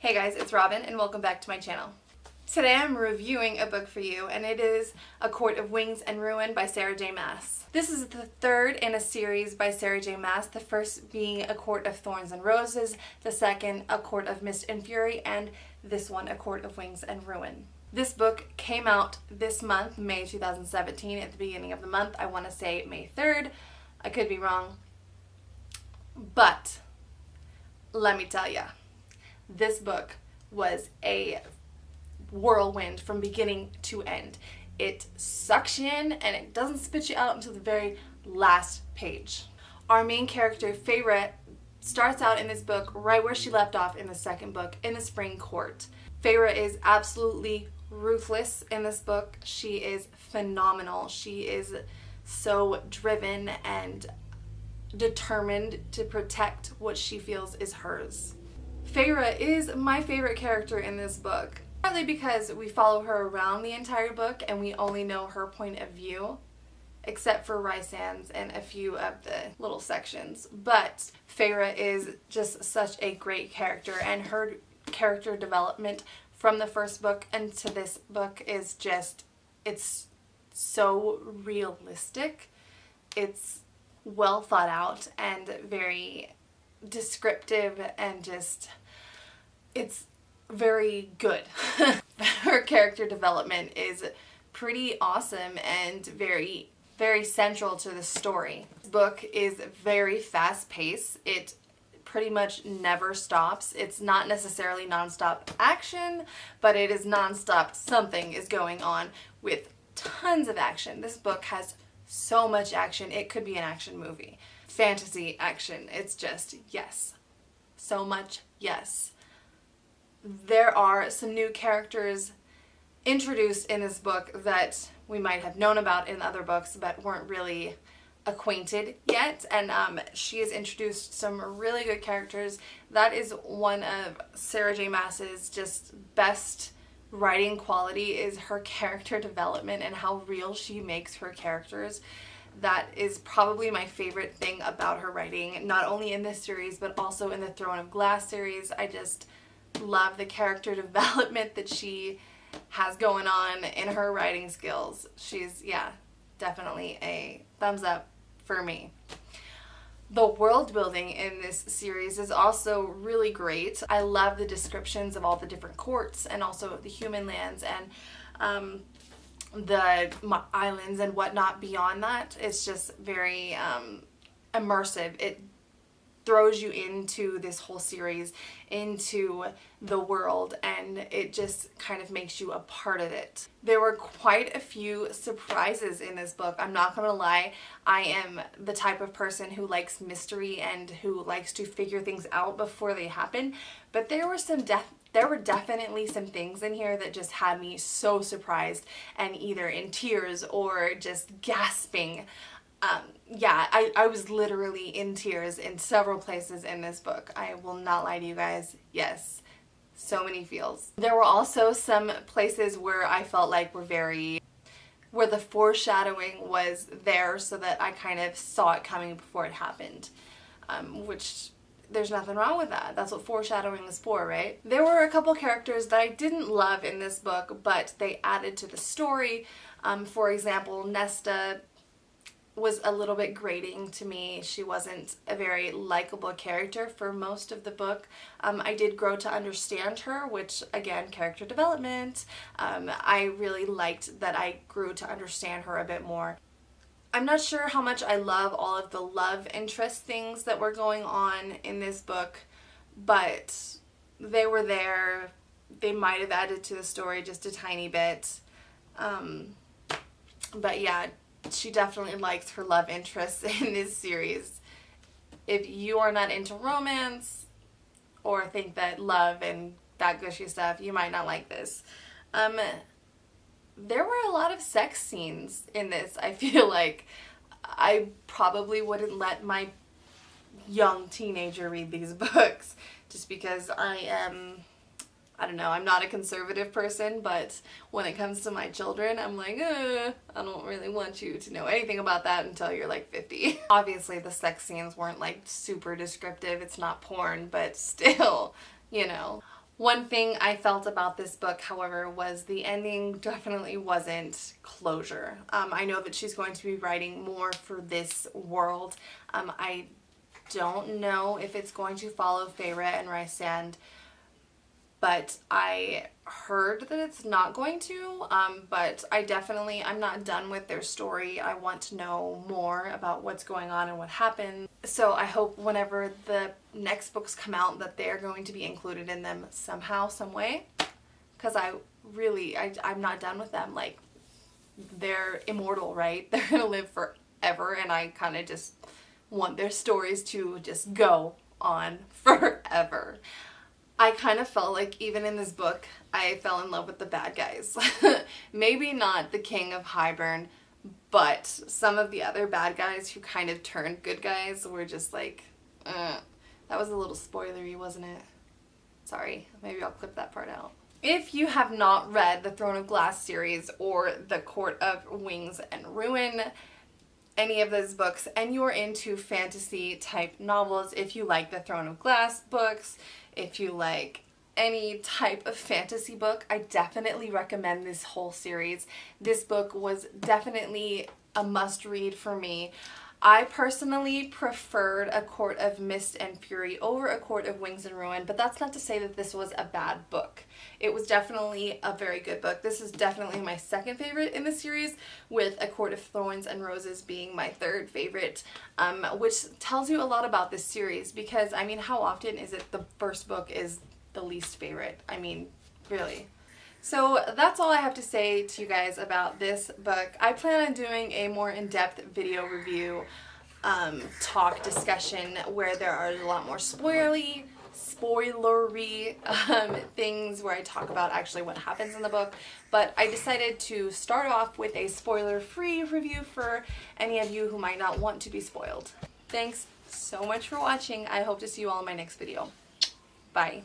Hey guys, it's Robin and welcome back to my channel. Today I'm reviewing a book for you and it is A Court of Wings and Ruin by Sarah J Maas. This is the third in a series by Sarah J Maas, the first being A Court of Thorns and Roses, the second A Court of Mist and Fury, and this one A Court of Wings and Ruin. This book came out this month, May 2017, at the beginning of the month. I want to say May 3rd. I could be wrong. But let me tell ya, this book was a whirlwind from beginning to end. It sucks you in and it doesn't spit you out until the very last page. Our main character, Feyre, starts out in this book right where she left off in the second book, in the Spring Court. Feyre is absolutely ruthless in this book. She is phenomenal. She is so driven and determined to protect what she feels is hers. Feyre is my favorite character in this book, partly because we follow her around the entire book and we only know her point of view, except for Rysand's and a few of the little sections. But Feyre is just such a great character, and her character development from the first book into this book is just, it's so realistic. It's well thought out and very descriptive and just, it's very good. Her character development is pretty awesome and very, very central to the story. This book is very fast paced. It pretty much never stops. It's not necessarily non-stop action, but it is non-stop something is going on with tons of action. This book has so much action. It could be an action movie. Fantasy action. It's just, yes. So much, yes. There are some new characters introduced in this book that we might have known about in other books but weren't really acquainted yet, and she has introduced some really good characters. That is one of Sarah J Maas's just best writing quality, is her character development and how real she makes her characters. That is probably my favorite thing about her writing, not only in this series but also in the Throne of Glass series. I just love the character development that she has going on in her writing skills. She's, yeah, definitely a thumbs up for me. The world building in this series is also really great. I love the descriptions of all the different courts and also the human lands and the islands and whatnot beyond that. It's just very immersive. It throws you into this whole series, into the world, and it just kind of makes you a part of it. There were quite a few surprises in this book. I'm not gonna lie, I am the type of person who likes mystery and who likes to figure things out before they happen, but there were definitely some things in here that just had me so surprised and either in tears or just gasping. Yeah, I was literally in tears in several places in this book. I will not lie to you guys. Yes, so many feels. There were also some places where I felt like where the foreshadowing was there so that I kind of saw it coming before it happened, which there's nothing wrong with that. That's what foreshadowing is for, right? There were a couple characters that I didn't love in this book, but they added to the story. For example, Nesta was a little bit grating to me. She wasn't a very likable character for most of the book. I did grow to understand her, which again, character development. I really liked that I grew to understand her a bit more. I'm not sure how much I love all of the love interest things that were going on in this book, but they were there. They might have added to the story just a tiny bit. But yeah, she definitely likes her love interests in this series. If you are not into romance or think that love and that gushy stuff, you might not like this. There were a lot of sex scenes in this. I feel like I probably wouldn't let my young teenager read these books just because I don't know, I'm not a conservative person, but when it comes to my children, I'm like, I don't really want you to know anything about that until you're like 50. Obviously, the sex scenes weren't like super descriptive. It's not porn, but still, you know. One thing I felt about this book, however, was the ending definitely wasn't closure. I know that she's going to be writing more for this world. I don't know if it's going to follow Feyre and Rhysand, but I heard that it's not going to, but I'm not done with their story. I want to know more about what's going on and what happened. So I hope whenever the next books come out that they're going to be included in them somehow, some way, because I'm not done with them. Like, they're immortal, right? They're gonna live forever, and I kind of just want their stories to just go on forever. I kind of felt like even in this book, I fell in love with the bad guys. Maybe not the King of Highburn, but some of the other bad guys who kind of turned good guys were just like, that was a little spoilery, wasn't it? Sorry, maybe I'll clip that part out. If you have not read the Throne of Glass series or the Court of Wings and Ruin, any of those books, and you're into fantasy type novels, if you like the Throne of Glass books, if you like any type of fantasy book, I definitely recommend this whole series. This book was definitely a must-read for me. I personally preferred A Court of Mist and Fury over A Court of Wings and Ruin, but that's not to say that this was a bad book. It was definitely a very good book. This is definitely my second favorite in the series, with A Court of Thorns and Roses being my third favorite, which tells you a lot about this series, because, I mean, how often is it the first book is the least favorite? I mean, really. So that's all I have to say to you guys about this book. I plan on doing a more in-depth video review talk discussion where there are a lot more spoilery things where I talk about actually what happens in the book. But I decided to start off with a spoiler-free review for any of you who might not want to be spoiled. Thanks so much for watching. I hope to see you all in my next video. Bye.